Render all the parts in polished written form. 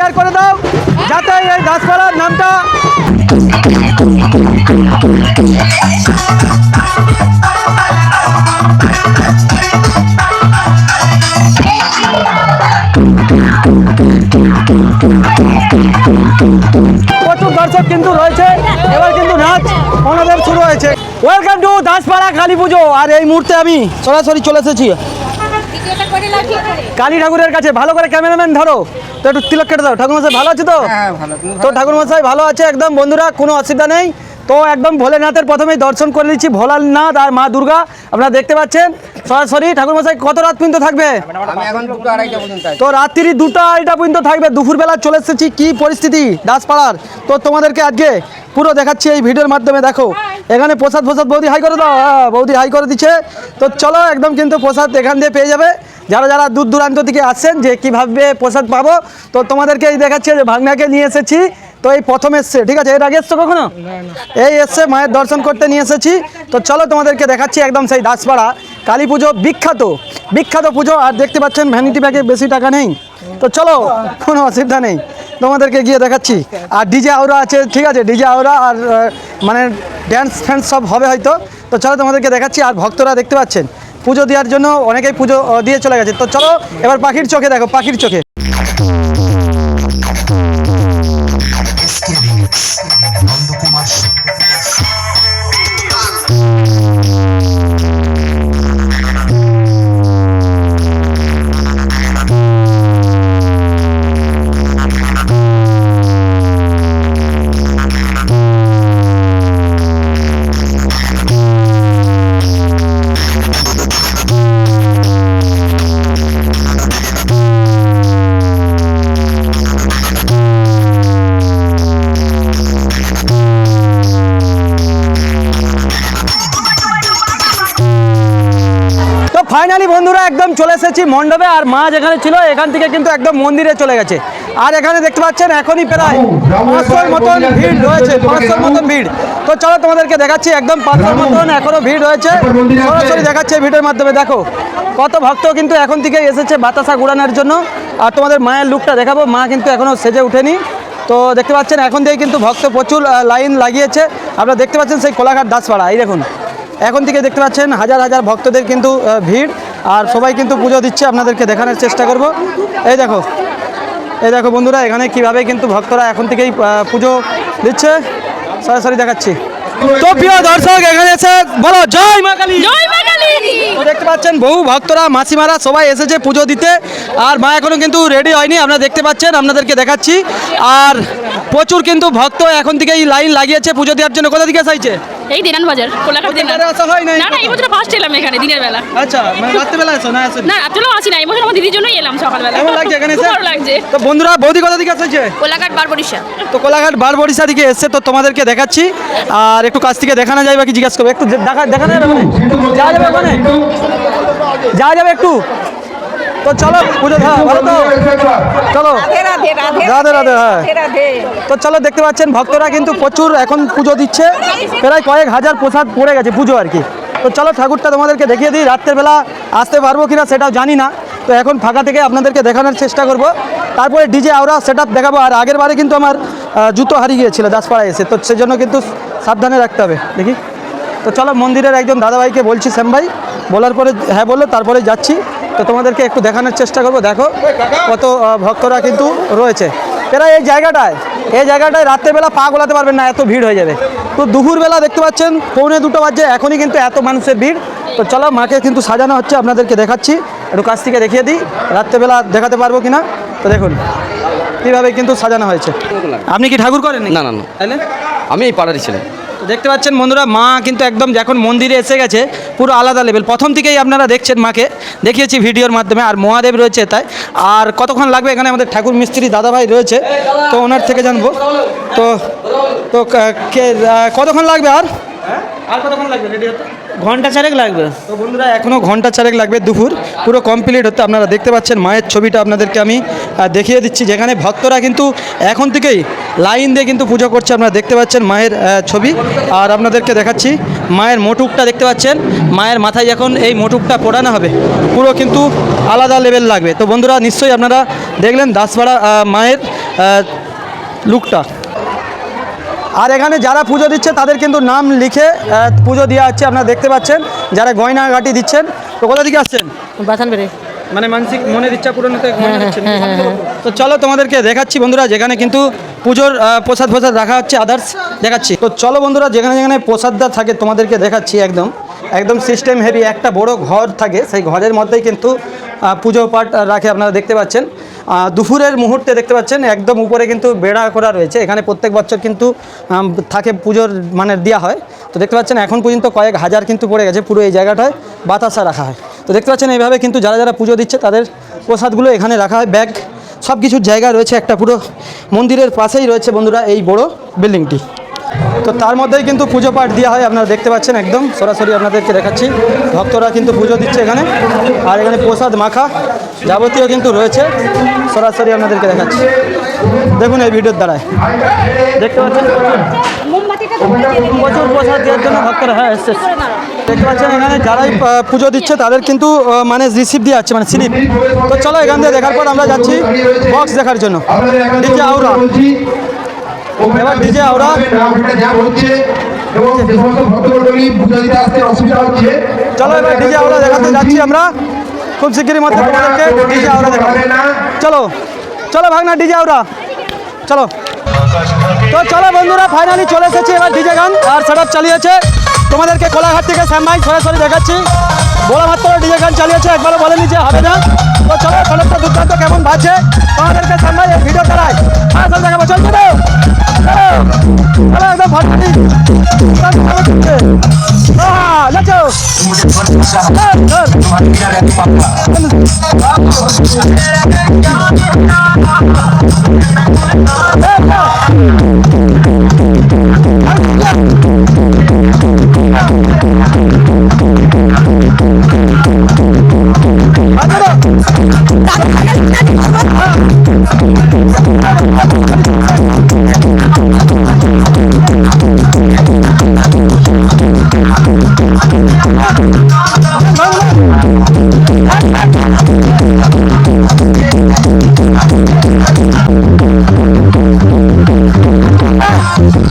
Share করে দাও যাতে এই দাসপাড়ার নামটা প্রচুর দর্শক কিন্তু রয়েছে। এবার কিন্তু নাচ ওনাদের শুরু হয়েছে। ওয়েলকাম টু দাসপাড়া কালী পুজো। আর এই মুহূর্তে আমি সরাসরি চলে এসেছি কালী ঠাকুরের কাছে। ভালো করে ক্যামেরাম্যান ধরো তো, একটু তিলক কেটে দাও। ঠাকুরমশাই ভালো আছে তো? তো ঠাকুরমশাই ভালো আছে একদম। বন্ধুরা কোনো অসুবিধা নেই। তো একদম ভোলেনাথের প্রথমেই দর্শন করে নিচ্ছি, ভোলানাথ আর মা দুর্গা আপনারা দেখতে পাচ্ছেন সরাসরি। ঠাকুরমশাই কত রাত পর্যন্ত থাকবে? তো রাত্রি 2টা-2:30 পর্যন্ত থাকবে। দুপুরবেলা চলে এসেছি। কি পরিস্থিতি দাসপাড়ার তো তোমাদেরকে আজকে পুরো দেখাচ্ছি এই ভিডিওর মাধ্যমে। দেখো এখানে প্রসাদ বৌদি হাই করে দাও। হ্যাঁ বৌদি হাই করে দিচ্ছে। তো চলো একদম কিন্তু প্রসাদ এখান দিয়ে পেয়ে যাবে যারা যারা দূর দূরান্ত থেকে আসছেন, যে কীভাবে প্রসাদ পাবো তো তোমাদেরকে এই দেখাচ্ছি। যে ভাগনাকে নিয়ে এসেছি, তো এই প্রথম এসছে, ঠিক আছে? এর আগে এসছো কখনো? এই এসছে, মায়ের দর্শন করতে নিয়ে এসেছি। তো চলো তোমাদেরকে দেখাচ্ছি একদম সেই দাসপাড়া কালী পুজো, বিখ্যাত পুজো। আর দেখতে পাচ্ছেন ভ্যানিটি ব্যাগে বেশি টাকা নেই। তো চলো কোনো অসুবিধা নেই, তোমাদেরকে গিয়ে দেখাচ্ছি। আর ডিজে আওরা আছে, ঠিক আছে? ডিজে আওরা আর মানে ড্যান্স ফ্যান্স সব হবে হয়তো। তো চলো তোমাদেরকে দেখাচ্ছি। আর ভক্তরা দেখতে পাচ্ছেন পুজো দেওয়ার জন্য অনেকেই পুজো দিয়ে চলে গেছে। তো চলো এবার পাখির চোখে দেখো, পাখির চোখে। ফাইনালি বন্ধুরা একদম চলে এসেছি মণ্ডপে। আর মা যেখানে ছিল এখান থেকে কিন্তু একদম মন্দিরে চলে গেছে। আর এখানে দেখতে পাচ্ছেন এখনই প্রায় 500-র মতন ভিড় রয়েছে, 500-র মতন ভিড়। তো চলো তোমাদেরকে দেখাচ্ছি একদম 500-র মতন এখনও ভিড় রয়েছে। সরাসরি দেখাচ্ছি এই ভিডিওর মাধ্যমে। দেখো কত ভক্ত কিন্তু এখন থেকে এসেছে বাতাসা ঘোরানোর জন্য। আর তোমাদের মায়ের লুকটা দেখাবো। মা কিন্তু এখনও সেজে উঠেনি। তো দেখতে পাচ্ছেন এখন থেকে কিন্তু ভক্ত প্রচুর লাইন লাগিয়েছে। আপনারা দেখতে পাচ্ছেন সেই কোলাঘাট দাসপাড়া। এই দেখুন এখন থেকে দেখতে পাচ্ছেন হাজার হাজার ভক্তদের কিন্তু ভিড়। আর সবাই কিন্তু পুজো দিচ্ছে, আপনাদেরকে দেখানোর চেষ্টা করব। এই দেখো বন্ধুরা এখানে কিভাবে কিন্তু ভক্তরা এখন থেকেই পুজো দিচ্ছে, সরাসরি দেখাচ্ছি। তো প্রিয় দর্শক এখানে এসে বলো জয় মা কালী। দেখতে পাচ্ছেন বহু ভক্তরা মাসিমারা সবাই এসেছে পুজো দিতে। আর মা এখনো কিন্তু রেডি হয়নি, আপনারা দেখতে পাচ্ছেন, আপনাদেরকে দেখাচ্ছি। আর প্রচুর কিন্তু ভক্ত এখন থেকেই লাইন লাগিয়েছে পুজো দেওয়ার জন্য। কোথা থেকে এসেছে? এই দিনান বাজার কোলাঘাট দিনান। আসা হয় না না এই বছর ফার্স্ট এলাম এখানে দিনের বেলা। আচ্ছা মানে রাতে বেলা আসো না? আসো না রাতে বেলা আসি না, এই বছর আমার দিদির জন্যই এলাম সকালবেলা। কেমন লাগছে এখানে এসে? ভালো লাগছে। তো বন্ধুরা বৌদি কোথা থেকে এসেছে? কোলাঘাট বারবরিশা। তো কোলাঘাট বারবরিশা থেকে এসছে। তো তোমাদেরকে দেখাচ্ছি। আর একটু কাছ থেকে দেখানো যায় বা কি জিজ্ঞাসা করবো? একটু দেখানো যাবে ওখানে? যাওয়া যাবে ওখানে? যাওয়া যাবে একটু? তো চলো পুজো ভালো তো চলো রাধে রাধে। হ্যাঁ তো চলো দেখতে পাচ্ছেন ভক্তরা কিন্তু প্রচুর এখন পুজো দিচ্ছে। প্রায় কয়েক হাজার প্রসাদ পড়ে গেছে পুজো আর কি। তো চলো ঠাকুরটা তোমাদেরকে দেখিয়ে দিই। রাত্রেবেলা আসতে পারবো কিনা সেটাও জানি না। তো এখন ফাঁকা থেকে আপনাদেরকে দেখানোর চেষ্টা করব। তারপরে ডিজে আওরা সেট আপ দেখাবো। আর আগের বারে কিন্তু আমার জুতো হারিয়ে গিয়েছিল দাসপাড়ায় এসে, তো সেজন্য কিন্তু সাবধানে রাখতে হবে। দেখি তো চলো মন্দিরের একজন দাদাভাইকে বলছি, শ্যাম ভাই, বলার পরে হ্যাঁ বললো, তারপরে যাচ্ছি। তো তোমাদেরকে একটু দেখানোর চেষ্টা করব। দেখো কত ভক্তরা কিন্তু রয়েছে। এরা এই জায়গাটায় রাত্রেবেলা পা গোলাতে পারবেন না, এত ভিড় হয়ে যাবে। তো দুপুরবেলা দেখতে পাচ্ছেন 1:45 বাজে, এখনই কিন্তু এত মানুষের ভিড়। তো চলো মাকে কিন্তু সাজানো হচ্ছে, আপনাদেরকে দেখাচ্ছি। একটু কাছ থেকে দেখিয়ে দিই রাত্রেবেলা দেখাতে পারবো কিনা। তো দেখুন কীভাবে কিন্তু সাজানো হয়েছে। আপনি কি ঠাকুর করেন? না না না, তাহলে আমি এই পাড়ারই ছিলেন। তো দেখতে পাচ্ছেন বন্ধুরা মা কিন্তু একদম যখন মন্দিরে এসে গেছে পুরো আলাদা লেভেল। প্রথম থেকেই আপনারা দেখছেন মাকে, দেখিয়েছি ভিডিওর মাধ্যমে। আর মহাদেব রয়েছে তাই। আর কতক্ষণ লাগবে এখানে আমাদের ঠাকুর মিস্ত্রি দাদাভাই রয়েছে, তো ওনার থেকে জানবো। তো তো কতক্ষণ লাগবে? আর কতক্ষণ লাগবে রেডি হতে? ঘন্টা চারেক লাগবে। তো বন্ধুরা এখনও ঘন্টা চারেক লাগবে দুপুর পুরো কমপ্লিট হতে। আপনারা দেখতে পাচ্ছেন মায়ের ছবিটা আপনাদেরকে আমি দেখিয়ে দিচ্ছি, যেখানে ভক্তরা কিন্তু এখন থেকেই লাইন দিয়ে কিন্তু পুজো করছে। আপনারা দেখতে পাচ্ছেন মায়ের ছবি। আর আপনাদেরকে দেখাচ্ছি মায়ের মোটুকটা দেখতে পাচ্ছেন। মায়ের মাথায় এখন এই মোটুকটা পড়ানো হবে, পুরো কিন্তু আলাদা লেভেল লাগবে। তো বন্ধুরা নিশ্চয়ই আপনারা দেখলেন দাসপাড়া মায়ের লুকটা। আর এখানে যারা পুজো দিচ্ছে তাদের কিন্তু নাম লিখে পুজো দেওয়া হচ্ছে, আপনারা দেখতে পাচ্ছেন। যারা গয়নাঘাটি দিচ্ছেন, তো কোথা থেকে আসছেন? বাথান বেড়ে মানে মানসিক মনের ইচ্ছা পূরণ হতে গয়না দিচ্ছেন। তো চলো তোমাদেরকে দেখাচ্ছি বন্ধুরা, যেখানে কিন্তু পুজোর প্রসাদ রাখা হচ্ছে, আদার্স দেখাচ্ছি। তো চলো বন্ধুরা, যেখানে যেখানে প্রসাদটা থাকে তোমাদেরকে দেখাচ্ছি। একদম সিস্টেম হেভি একটা বড় ঘর থাকে, সেই ঘরের মধ্যেই কিন্তু পুজো পাঠ রাখে, আপনারা দেখতে পাচ্ছেন। দুপুরের মুহূর্তে দেখতে পাচ্ছেন একদম উপরে কিন্তু বেড়া করা রয়েছে। এখানে প্রত্যেক বছর কিন্তু থাকে পুজোর মানে দেওয়া হয়। তো দেখতে পাচ্ছেন এখন পর্যন্ত কয়েক হাজার কিন্তু পড়ে গেছে, পুরো এই জায়গাটায় বাতাসা রাখা হয়। তো দেখতে পাচ্ছেন এইভাবে কিন্তু যারা যারা পুজো দিচ্ছে তাদের প্রসাদগুলো এখানে রাখা হয়। ব্যাগ সব কিছুর জায়গা রয়েছে, একটা পুরো মন্দিরের পাশেই রয়েছে বন্ধুরা এই বড় বিল্ডিংটি। তো তার মধ্যেই কিন্তু পুজো পাঠ দেওয়া হয়, আপনারা দেখতে পাচ্ছেন একদম সরাসরি আপনাদেরকে দেখাচ্ছি। ভক্তরা কিন্তু পুজো দিচ্ছে এখানে, আর এখানে প্রসাদ মাখা যাবতীয় কিন্তু রয়েছে, সরাসরি আপনাদেরকে দেখাচ্ছি। দেখুন এই ভিডিওর দ্বারায় দেখতে পাচ্ছেন প্রচুর প্রসাদ দেওয়ার জন্য ভক্তরা এসছে। দেখতে পাচ্ছেন এখানে যারাই পুজো দিচ্ছে তাদের কিন্তু মানে রিসিভ দিয়ে যাচ্ছে, মানে স্লিপ। তো চলো এখান থেকে দেখার পর আমরা যাচ্ছি বক্স দেখার জন্য। ডিজে আউরা, এবার ডিজে আউরা চলো এবার ডিজে আউরা দেখাতে যাচ্ছি আমরা খুব শিগগিরই মধ্যে তোমাদেরকে ডিজে আউরা দেখাবো। চলো চলো ভাগনা ডিজে আউরা চলো। তো চলো বন্ধুরা, ফাইনালি চলে এসেছি এবার ডিজে গান আর সেটআপ চালিয়েছে। তোমাদেরকে কোলাঘাট থেকে শ্যামভাই সরাসরি দেখাচ্ছি। বলা মাত্র ডিজে গান চালিয়েছে, একবারও বলেনি যে হবে না। তো চলো সেটআপটা দুর্দান্ত কেমন বাজছে তোমাদেরকে শ্যামভাই এই ভিডিও দ্বারায় আসলে দেখাবো। চলছে তো একদম ফাটাফাটি নাচো।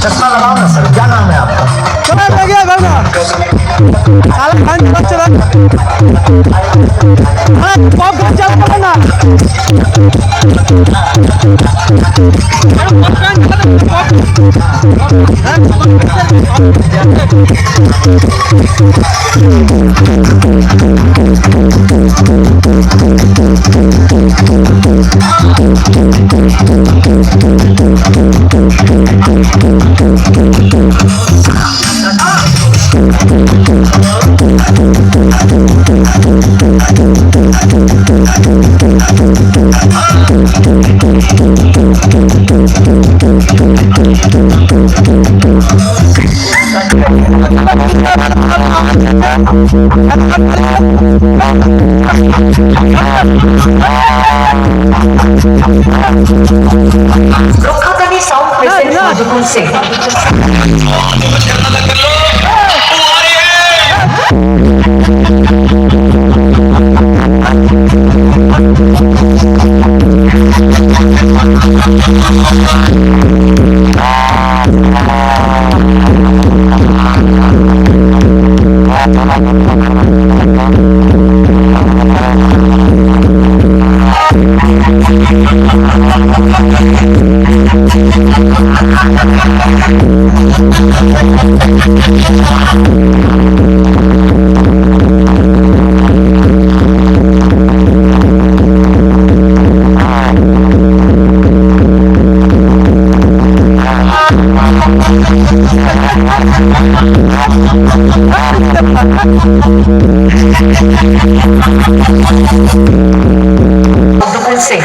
चश्मा लगाओ ना सर, क्या नाम है आपका? चलो ले गया भागना साला खान चला हाँ पॉप कर जाओ ना Rokatani South presents Madhukar Singh. Madhukar Singh.